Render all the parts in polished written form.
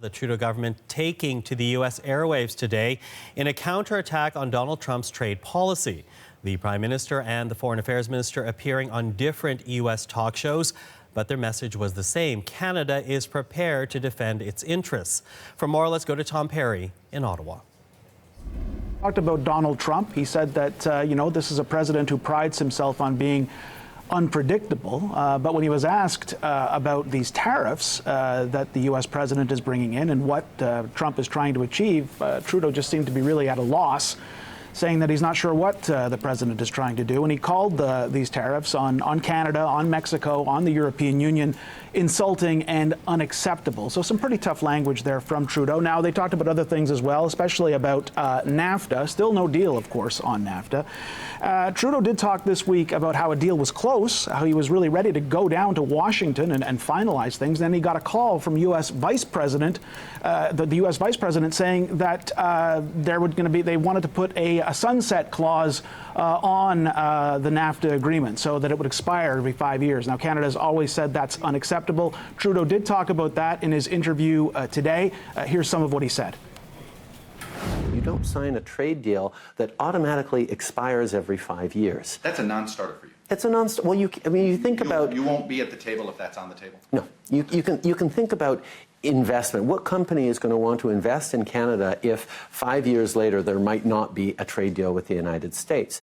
The Trudeau government taking to the U.S. airwaves today in a counterattack on Donald Trump's trade policy. The Prime Minister and the Foreign Affairs Minister appearing on different U.S. talk shows, but their message was the same. Canada is prepared to defend its interests. For more, let's go to Tom Perry in Ottawa. Talked about Donald Trump. He said that, this is a president who prides himself on being unpredictable. But when he was asked about these tariffs that the U.S. president is bringing in and what Trump is trying to achieve, Trudeau just seemed to be really at a loss, saying that he's not sure what the president is trying to do. And he called these tariffs on Canada, on Mexico, on the European Union, insulting and unacceptable. So some pretty tough language there from Trudeau. Now, they talked about other things as well, especially about NAFTA. Still no deal, of course, on NAFTA. Trudeau did talk this week about how a deal was close, how he was really ready to go down to Washington and finalize things. Then he got a call from U.S. Vice President, the U.S. Vice President, saying that they wanted to put a sunset clause on the NAFTA agreement so that it would expire every 5 years. Now, Canada's always said that's unacceptable. Trudeau did talk about that in his interview today. Here's some of what he said. You don't sign a trade deal that automatically expires every 5 years. That's a non-starter for you. It's a non-starter. Well, you think about... You won't be at the table if that's on the table. No. You can think about investment. What company is going to want to invest in Canada if 5 years later there might not be a trade deal with the United States?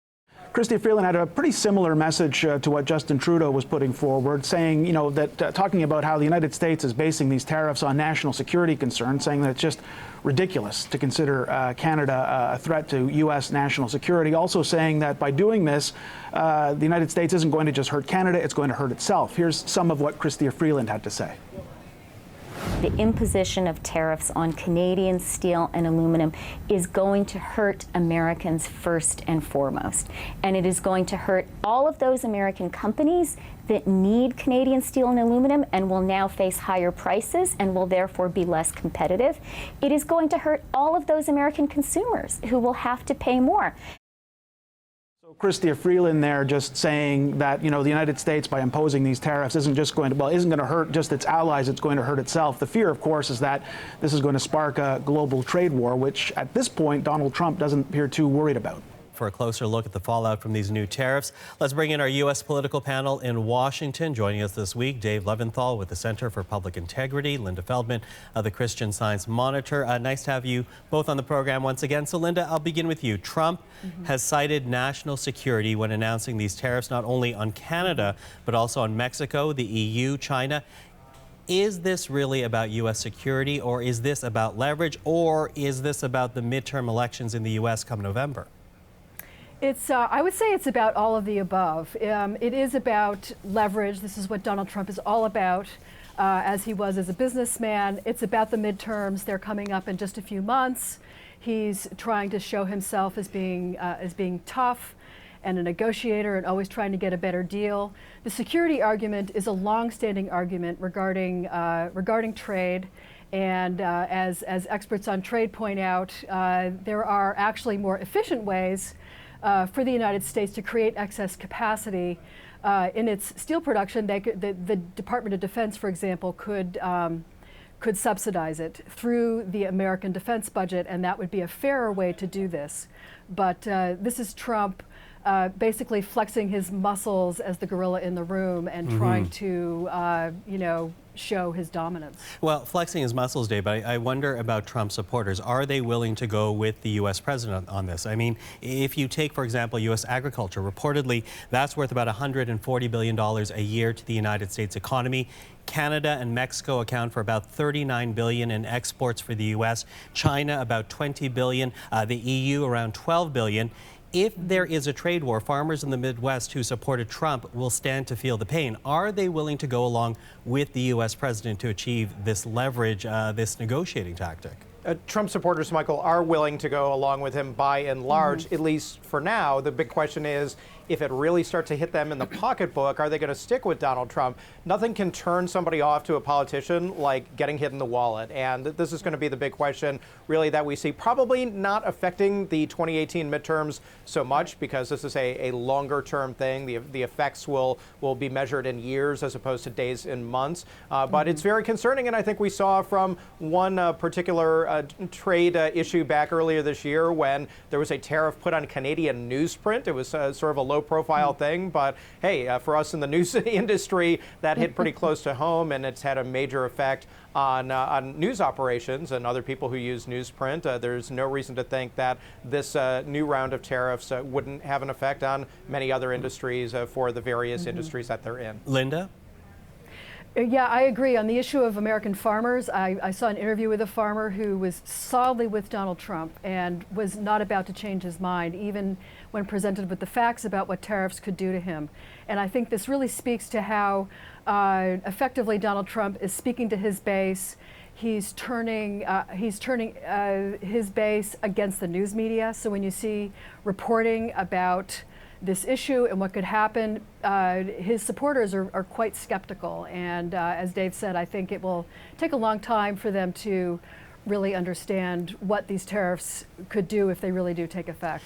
Chrystia Freeland had a pretty similar message to what Justin Trudeau was putting forward, saying, that talking about how the United States is basing these tariffs on national security concerns, saying that it's just ridiculous to consider Canada a threat to U.S. national security. Also saying that by doing this, the United States isn't going to just hurt Canada, it's going to hurt itself. Here's some of what Chrystia Freeland had to say. The imposition of tariffs on Canadian steel and aluminum is going to hurt Americans first and foremost. And it is going to hurt all of those American companies that need Canadian steel and aluminum and will now face higher prices and will therefore be less competitive. It is going to hurt all of those American consumers who will have to pay more. Chrystia Freeland there just saying that, the United States, by imposing these tariffs, isn't going to hurt just its allies, it's going to hurt itself. The fear, of course, is that this is going to spark a global trade war, which at this point, Donald Trump doesn't appear too worried about. For a closer look at the fallout from these new tariffs, let's bring in our U.S. political panel in Washington. Joining us this week, Dave Leventhal with the Center for Public Integrity, Linda Feldman of the Christian Science Monitor. Nice to have you both on the program once again. So, Linda, I'll begin with you. Trump has cited national security when announcing these tariffs, not only on Canada, but also on Mexico, the EU, China. Is this really about U.S. security, or is this about leverage, or is this about the midterm elections in the U.S. come November? I would say it's about all of the above. It is about leverage. This is what Donald Trump is all about, as he was as a businessman. It's about the midterms. They're coming up in just a few months. He's trying to show himself as being tough and a negotiator and always trying to get a better deal. The security argument is a long-standing argument regarding trade. And as experts on trade point out, there are actually more efficient ways for the United States to create excess capacity in its steel production. The Department of Defense, for example, could subsidize it through the American defense budget, and that would be a fairer way to do this. But this is Trump basically flexing his muscles as the gorilla in the room and trying to, show his dominance. Well, flexing his muscles, Dave, but I wonder about Trump supporters. Are they willing to go with the U.S. president on this? I mean, if you take, for example, U.S. agriculture, reportedly that's worth about $140 billion a year to the United States economy. Canada and Mexico account for about $39 billion in exports for the U.S. China, about $20 billion. The EU, around $12 billion. If there is a trade war, farmers in the Midwest who supported Trump will stand to feel the pain. Are they willing to go along with the U.S. president to achieve this leverage, this negotiating tactic? Trump supporters, Michael, are willing to go along with him by and large, at least for now. The big question is, if it really starts to hit them in the pocketbook, are they going to stick with Donald Trump? Nothing can turn somebody off to a politician like getting hit in the wallet. And this is going to be the big question, really, that we see probably not affecting the 2018 midterms so much, because this is a longer term thing. The effects will be measured in years as opposed to days and months. But it's very concerning. And I think we saw from one particular trade issue back earlier this year when there was a tariff put on Canadian newsprint. It was sort of a low profile thing. But hey, for us in the news industry, that hit pretty close to home, and it's had a major effect on news operations and other people who use newsprint. There's no reason to think that this new round of tariffs wouldn't have an effect on many other industries for the various industries that they're in. Linda? Yeah, I agree. On the issue of American farmers, I saw an interview with a farmer who was solidly with Donald Trump and was not about to change his mind, even when presented with the facts about what tariffs could do to him. And I think this really speaks to how effectively Donald Trump is speaking to his base. He's turning his base against the news media. So when you see reporting about this issue and what could happen, his supporters are quite skeptical. And as Dave said, I think it will take a long time for them to really understand what these tariffs could do if they really do take effect.